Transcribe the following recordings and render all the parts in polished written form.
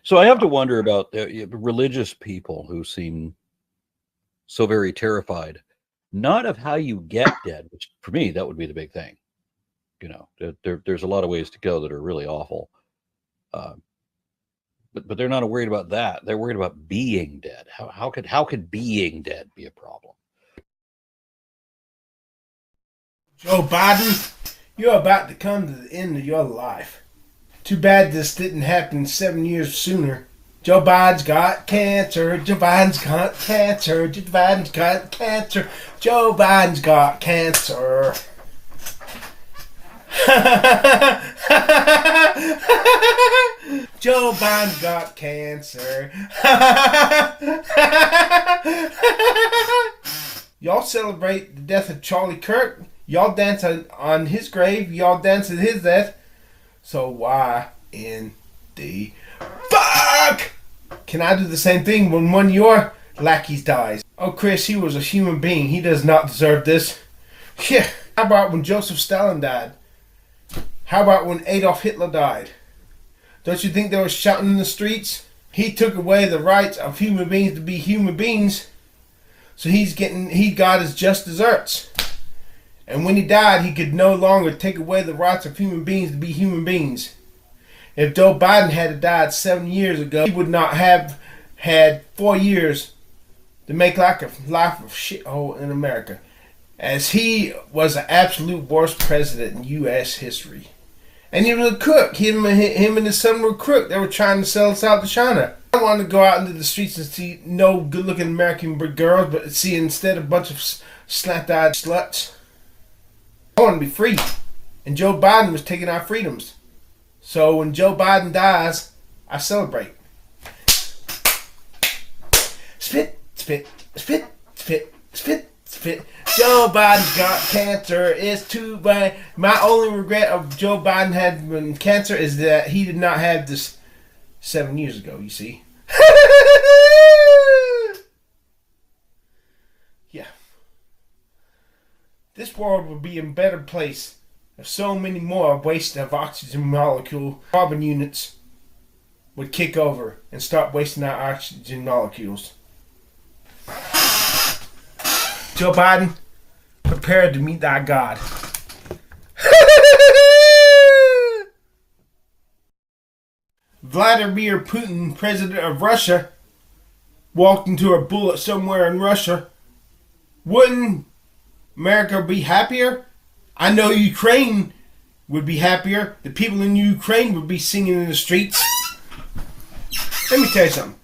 So I have to wonder about religious people who seem so very terrified, not of how you get dead, which for me, that would be the big thing. You know, there's a lot of ways to go that are really awful. Uh, but they're not worried about that. They're worried about being dead. How could being dead be a problem? Joe Biden, you're about to come to the end of your life. Too bad this didn't happen 7 years sooner. Joe Biden's got cancer. Joe Biden's got cancer. Joe Biden's got cancer. Joe Biden's got cancer. Joe Biden's got cancer. Y'all celebrate the death of Charlie Kirk. Y'all dance on his grave. Y'all dance at his death. So why in the fuck can I do the same thing when one of your lackeys dies? Oh, Chris, he was a human being. He does not deserve this. Yeah. How about when Joseph Stalin died? How about when Adolf Hitler died? Don't you think they were shouting in the streets? He took away the rights of human beings to be human beings. So he got his just desserts. And when he died, he could no longer take away the rights of human beings to be human beings. If Joe Biden had died 7 years ago, he would not have had 4 years to make like a life of shithole in America. As he was the absolute worst president in U.S. history. And he was a crook. Him and his son were crook. They were trying to sell us out to China. I wanted to go out into the streets and see no good-looking American girls, but see instead a bunch of slant-eyed sluts. I want to be free. And Joe Biden was taking our freedoms. So when Joe Biden dies, I celebrate. Spit, spit, spit, spit, spit, spit. Joe Biden's got cancer. It's too bad. My only regret of Joe Biden having cancer is that he did not have this 7 years ago, you see. Yeah. This world would be a better place if so many more waste of oxygen molecule carbon units would kick over and stop wasting our oxygen molecules. Joe Biden, prepare to meet thy God. Vladimir Putin, president of Russia, walked into a bullet somewhere in Russia. Wouldn't America be happier? I know Ukraine would be happier. The people in Ukraine would be singing in the streets. Let me tell you something.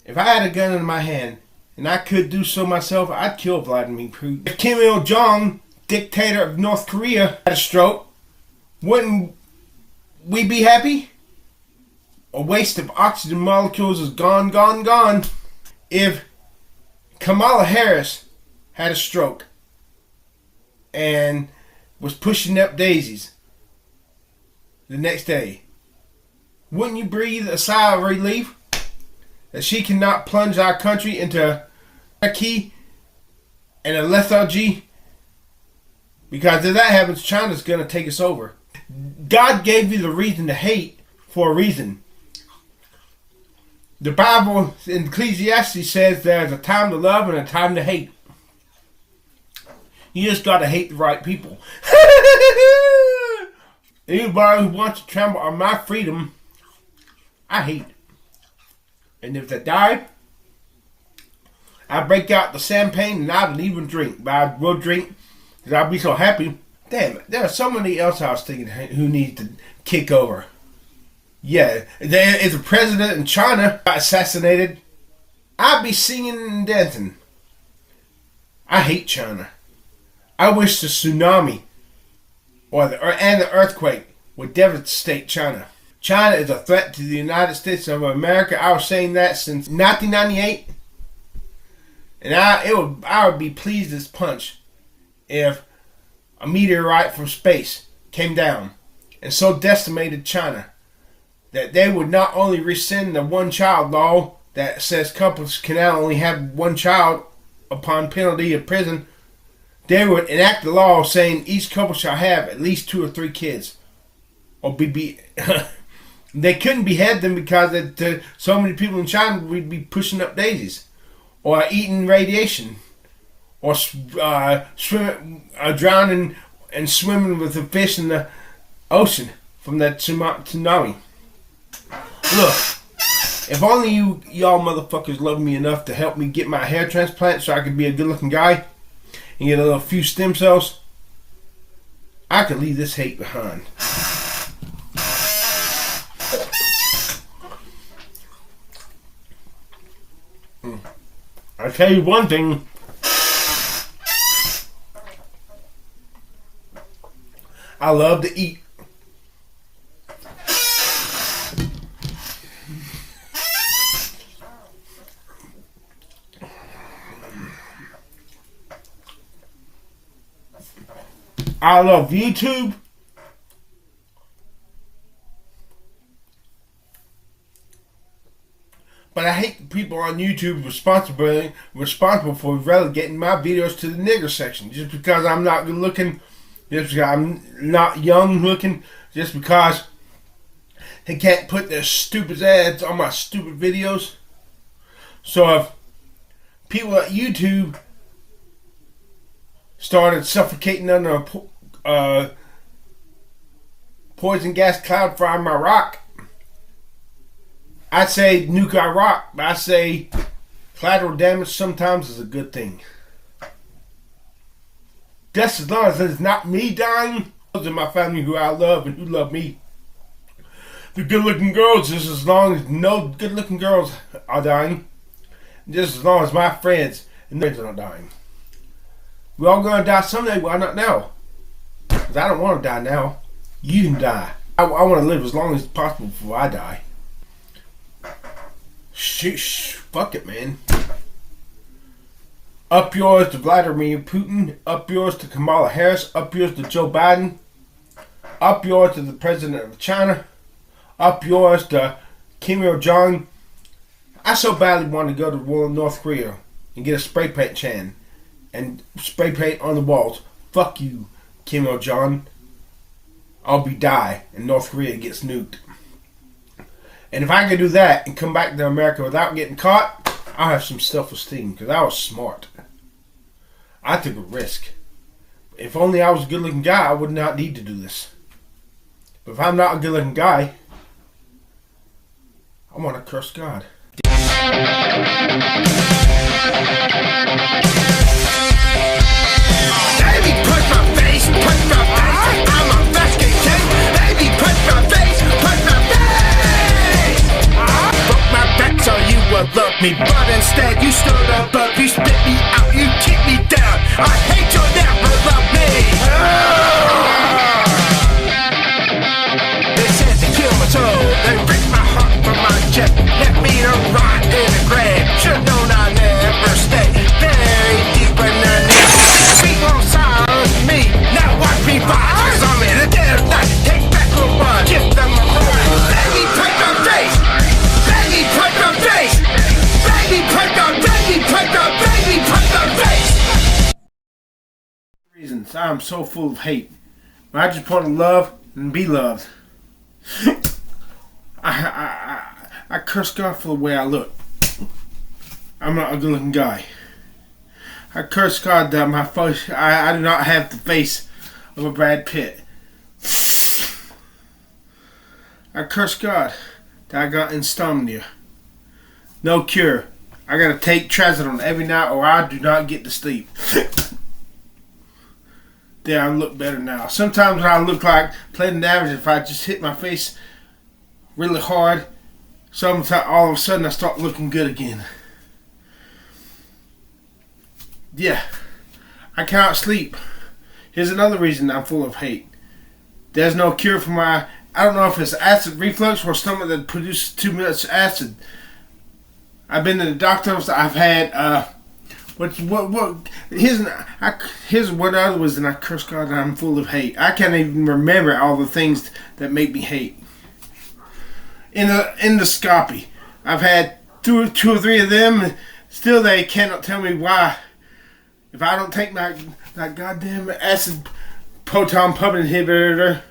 If I had a gun in my hand and I could do so myself, I'd kill Vladimir Putin. If Kim Il-jong, dictator of North Korea, had a stroke, wouldn't we be happy? A waste of oxygen molecules is gone, gone, gone. If Kamala Harris had a stroke and was pushing up daisies the next day, wouldn't you breathe a sigh of relief that she cannot plunge our country into anarchy and a lethargy? Because if that happens, China's going to take us over. God gave you the reason to hate for a reason. The Bible in Ecclesiastes says there's a time to love and a time to hate. You just got to hate the right people. Anybody who wants to trample on my freedom, I hate. And if they die, I break out the champagne and I don't even drink. But I will drink because I'll be so happy. Damn it, there are somebody else I was thinking who needs to kick over. Yeah, there is a president in China got assassinated. I'd be singing and dancing. I hate China. I wish the tsunami and the earthquake would devastate China. China is a threat to the United States of America. I was saying that since 1998. And I would be pleased as punch if a meteorite from space came down and so decimated China that they would not only rescind the one-child law that says couples can only have one child upon penalty of prison, they would enact a law saying each couple shall have at least 2 or 3 kids, or be They couldn't behead them because so many people in China would be pushing up daisies, or eating radiation, or drowning and swimming with the fish in the ocean from that tsunami. Look, if only y'all motherfuckers love me enough to help me get my hair transplant so I could be a good-looking guy and get a few stem cells, I could leave this hate behind. I'll tell you one thing. I love to eat. I love YouTube. But I hate the people on YouTube responsible for relegating my videos to the nigger section. Just because I'm not good looking, just because I'm not young looking, just because they can't put their stupid ads on my stupid videos. So if people at YouTube started suffocating under a poison gas cloud frying my rock, I'd say nuke our rock, but I say collateral damage sometimes is a good thing. Just as long as it's not me dying, those are my family who I love and who love me. The good looking girls, just as long as no good looking girls are dying, just as long as my friends and friends are not dying. We're all gonna die someday, why not now? Because I don't want to die now. You can die. I want to live as long as possible before I die. Shh, fuck it, man. Up yours to Vladimir Putin. Up yours to Kamala Harris. Up yours to Joe Biden. Up yours to the president of China. Up yours to Kim Il-jung. I so badly want to go to North Korea and get a spray paint can and spray paint on the walls. Fuck you, Kim Il-jung. I'll be die and North Korea gets nuked. And if I could do that and come back to America without getting caught, I'll have some self-esteem because I was smart. I took a risk. If only I was a good-looking guy, I would not need to do this. But if I'm not a good-looking guy, I want to curse God. Baby, punch my face, punch my face. I'm a basket case. Baby, punch my face, punch my face. Broke my back so you would love me, but instead you stood above. You spit me out, you kick me down. I hate you, never love me. They said to kill my soul, they ripped my heart from my chest, left me to rot in the grave. Should've known I never stay buried deep underneath. Speak on silence me, now watch me rise. I'm in a dead night, take back the one, give them a right. Baby, punch my face, baby, punch my face, baby, punch my, baby, punch my, baby, punch my face. Reasons I'm so full of hate. But I just want to love and be loved. I curse God for the way I look. I'm not a good looking guy. I curse God that my face, I do not have the face of a Brad Pitt. I curse God that I got insomnia. No cure. I gotta take trazodone every night or I do not get to sleep. There, I look better now. Sometimes I look like playing damage if I just hit my face really hard. Sometimes all of a sudden I start looking good again. Yeah, I cannot sleep. Here's another reason I'm full of hate. There's no cure for my, I don't know if it's acid reflux or stomach that produces too much acid. I've been to the doctors. I've had here's what other was, and I curse God that I'm full of hate. I can't even remember all the things that make me hate. Endoscopy. I've had two or three of them. Still, they cannot tell me why. If I don't take my goddamn acid proton pump inhibitor,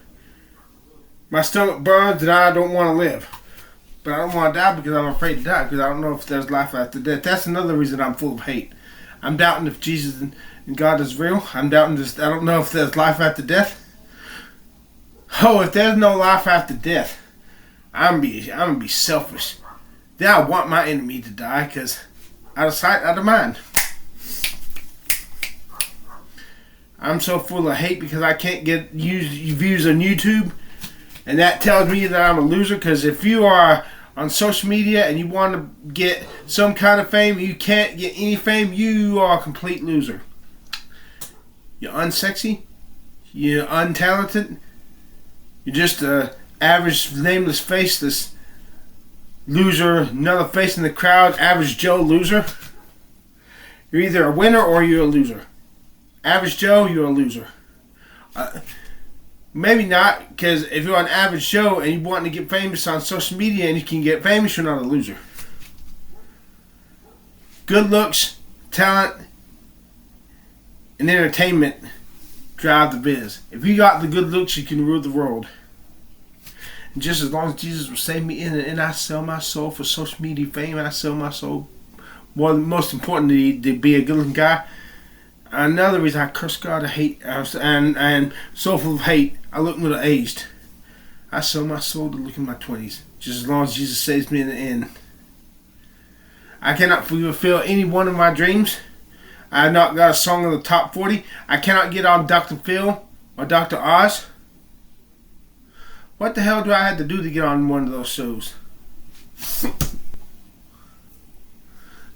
My stomach burns and I don't want to live. But I don't want to die because I'm afraid to die because I don't know if there's life after death. That's another reason I'm full of hate. I'm doubting if Jesus and God is real. I'm doubting this. I don't know if there's life after death. Oh, if there's no life after death, I'm gonna be selfish. Then I want my enemy to die because out of sight, out of mind. I'm so full of hate because I can't get views on YouTube. And that tells me that I'm a loser because if you are on social media and you want to get some kind of fame, you can't get any fame, you are a complete loser. You're unsexy, you're untalented, you're just a average, nameless, faceless loser, another face in the crowd, average Joe loser. You're either a winner or you're a loser. Average Joe, you're a loser. Maybe not, because if you're an average Joe and you want to get famous on social media and you can get famous, you're not a loser. Good looks, talent, and entertainment drive the biz. If you got the good looks, you can rule the world. And just as long as Jesus will save me in and I sell my soul for social media fame, I sell my soul. Well, most importantly, to be a good looking guy. Another reason I curse God, I hate, and so full of hate, I look middle aged. I sell my soul to look in my 20s, just as long as Jesus saves me in the end. I cannot fulfill any one of my dreams. I have not got a song in the top 40. I cannot get on Dr. Phil or Dr. Oz. What the hell do I have to do to get on one of those shows?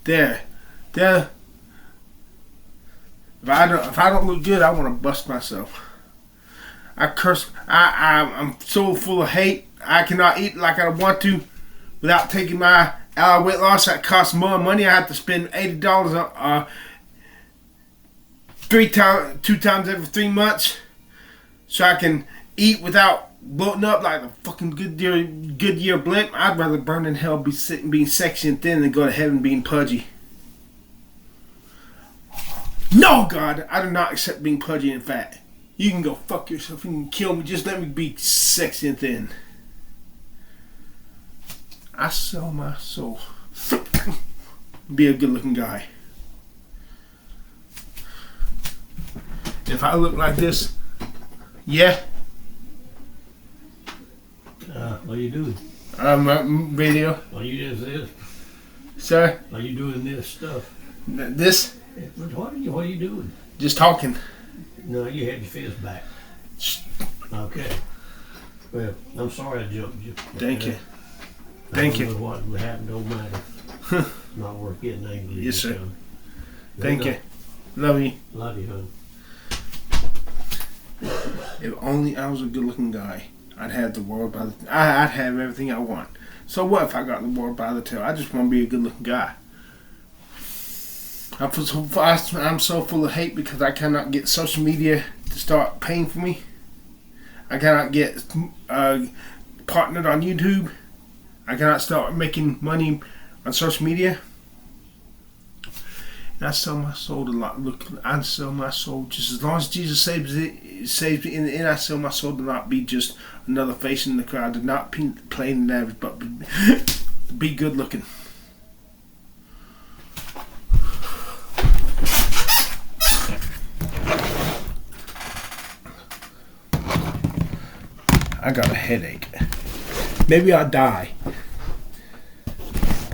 There. If I don't look good, I want to bust myself. I curse. I'm so full of hate. I cannot eat like I want to without taking my weight loss. That costs more money. I have to spend $80 two times every 3 months so I can eat without bloating up like a fucking Goodyear blimp. I'd rather burn in hell being sexy and thin than go to heaven being pudgy. No, God, I do not accept being pudgy and fat. You can go fuck yourself. You can kill me. Just let me be sexy and thin. I sell my soul. Be a good looking guy. If I look like this, yeah. What are you doing? Radio. Are you doing this? Sir? Are you doing this stuff? This? What are you doing? Just talking. No, you had your fist back. Okay. Well, I'm sorry I jumped you. Thank you. Thank you. What happened don't matter. Not worth getting angry. Yes, sir. Thank you. Love you. Love you, hon. If only I was a good-looking guy, I'd have the world by the. I'd have everything I want. So what if I got the world by the tail? I just want to be a good-looking guy. I'm so full of hate because I cannot get social media to start paying for me. I cannot get partnered on YouTube. I cannot start making money on social media. And I sell my soul to look. I sell my soul just as long as Jesus saves me in the end. I sell my soul to not be just another face in the crowd, to not be plain and average, but be good looking. I got a headache. Maybe I'll die.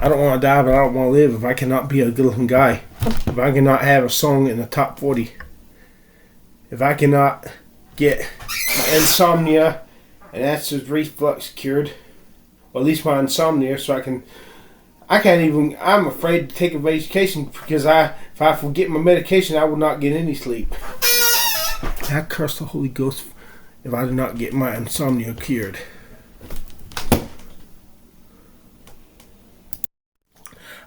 I don't want to die, but I don't want to live if I cannot be a good-looking guy. If I cannot have a song in the top 40. If I cannot get my insomnia and acid reflux cured. Or at least my insomnia, so I'm afraid to take a vacation because if I forget my medication, I will not get any sleep. I curse the Holy Ghost if I do not get my insomnia cured.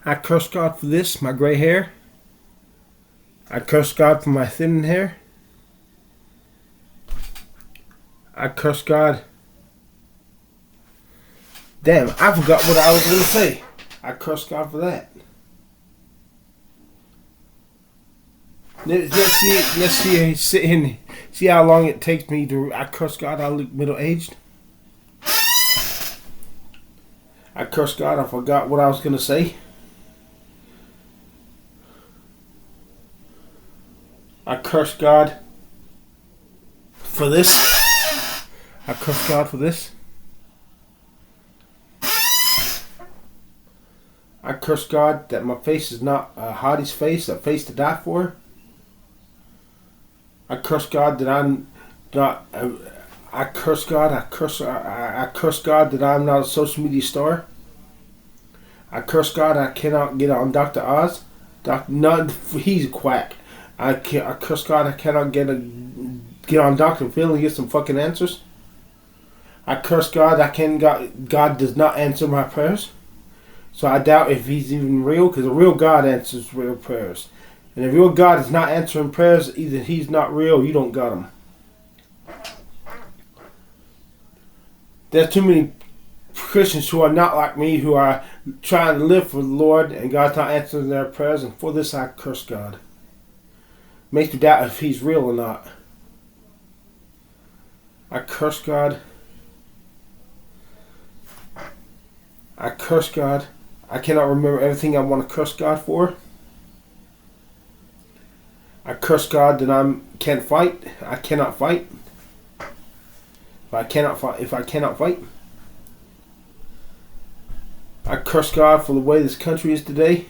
I curse God for this, my gray hair. I curse God for my thin hair. I curse God. Damn, I forgot what I was going to say. I curse God for that. Let's see how long it takes me to. I curse God. I look middle aged. curse God, I forgot what I was going to say. I curse God for this. I curse God for this. I curse God that my face is not a hottie's face, a face to die for. I curse God that I'm not. I curse God. I curse God that I'm not a social media star. I curse God I cannot get on Dr. Oz. He's a quack. I curse God I cannot get on Dr. Phil and get some fucking answers. I curse God God does not answer my prayers. So I doubt if he's even real, because a real God answers real prayers. And if real God is not answering prayers, either he's not real or you don't got him. There's too many Christians who are not like me, who are trying to live for the Lord, and God's not answering their prayers, and for this I curse God. Makes me doubt if he's real or not. I curse God. I curse God. I cannot remember everything I want to curse God for. I curse God that I can't fight. I cannot fight. If I cannot fight. I curse God for the way this country is today.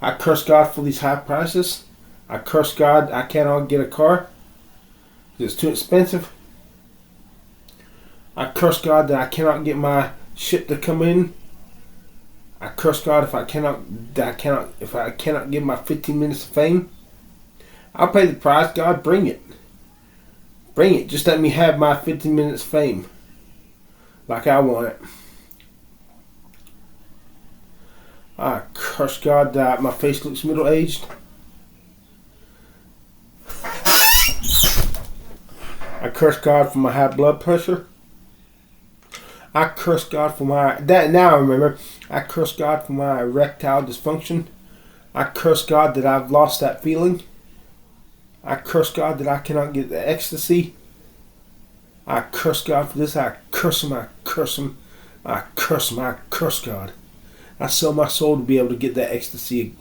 I curse God for these high prices. I curse God I cannot get a car. It's too expensive. I curse God that I cannot get my shit to come in. I curse God if I cannot get my 15 minutes of fame. I'll pay the price. God, bring it. Bring it. Just let me have my 15 minutes of fame. Like I want it. I curse God that my face looks middle-aged. I curse God for my high blood pressure. I curse God for now I remember. I curse God for my erectile dysfunction. I curse God that I've lost that feeling. I curse God that I cannot get the ecstasy. I curse God for this. I curse him. I curse him. I curse him. I curse God. I sell my soul to be able to get that ecstasy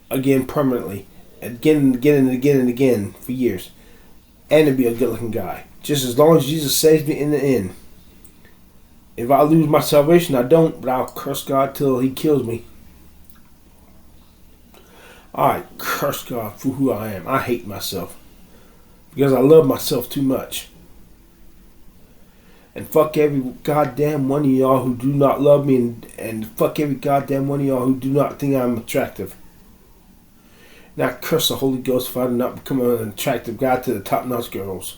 again permanently. Again and again and again and again for years. And to be a good looking guy. Just as long as Jesus saves me in the end. If I lose my salvation, I don't, but I'll curse God till he kills me. I curse God for who I am. I hate myself. Because I love myself too much. And fuck every goddamn one of y'all who do not love me, and fuck every goddamn one of y'all who do not think I'm attractive. And I curse the Holy Ghost if I do not become an attractive guy to the top-notch girls.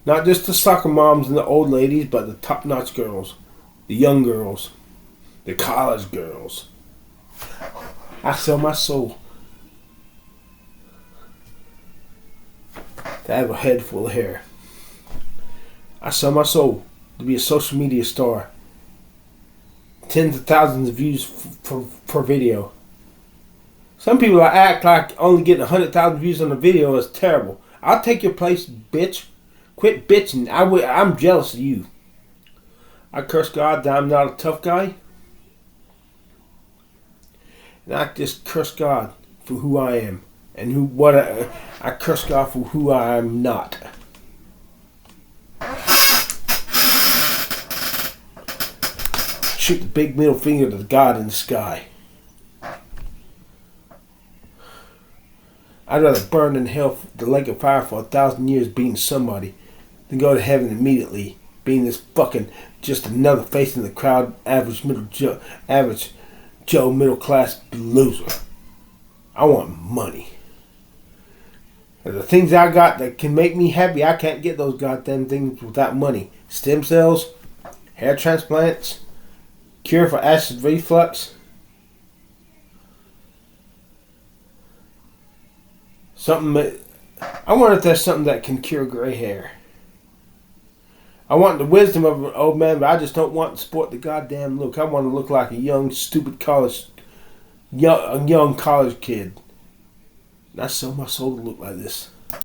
Not just the soccer moms and the old ladies, but the top-notch girls. The young girls. The college girls. I sell my soul to have a head full of hair. I sell my soul to be a social media star. Tens of thousands of views per video. Some people act like only getting 100,000 views on a video is terrible. I'll take your place, bitch. Quit bitching. I'm jealous of you. I curse God that I'm not a tough guy. And I just curse God for who I am. And I curse God for who I am not. Shoot the big middle finger to the God in the sky. I'd rather burn in hell the lake of fire for 1,000 years being somebody than go to heaven immediately being this fucking just another face in the crowd, average Joe middle class loser. I want money. And the things I got that can make me happy, I can't get those goddamn things without money. Stem cells, hair transplants, cure for acid reflux. I wonder if there's something that can cure gray hair. I want the wisdom of an old man, but I just don't want to sport the goddamn look. I want to look like a young, stupid young college kid. And I sell my soul to look like this.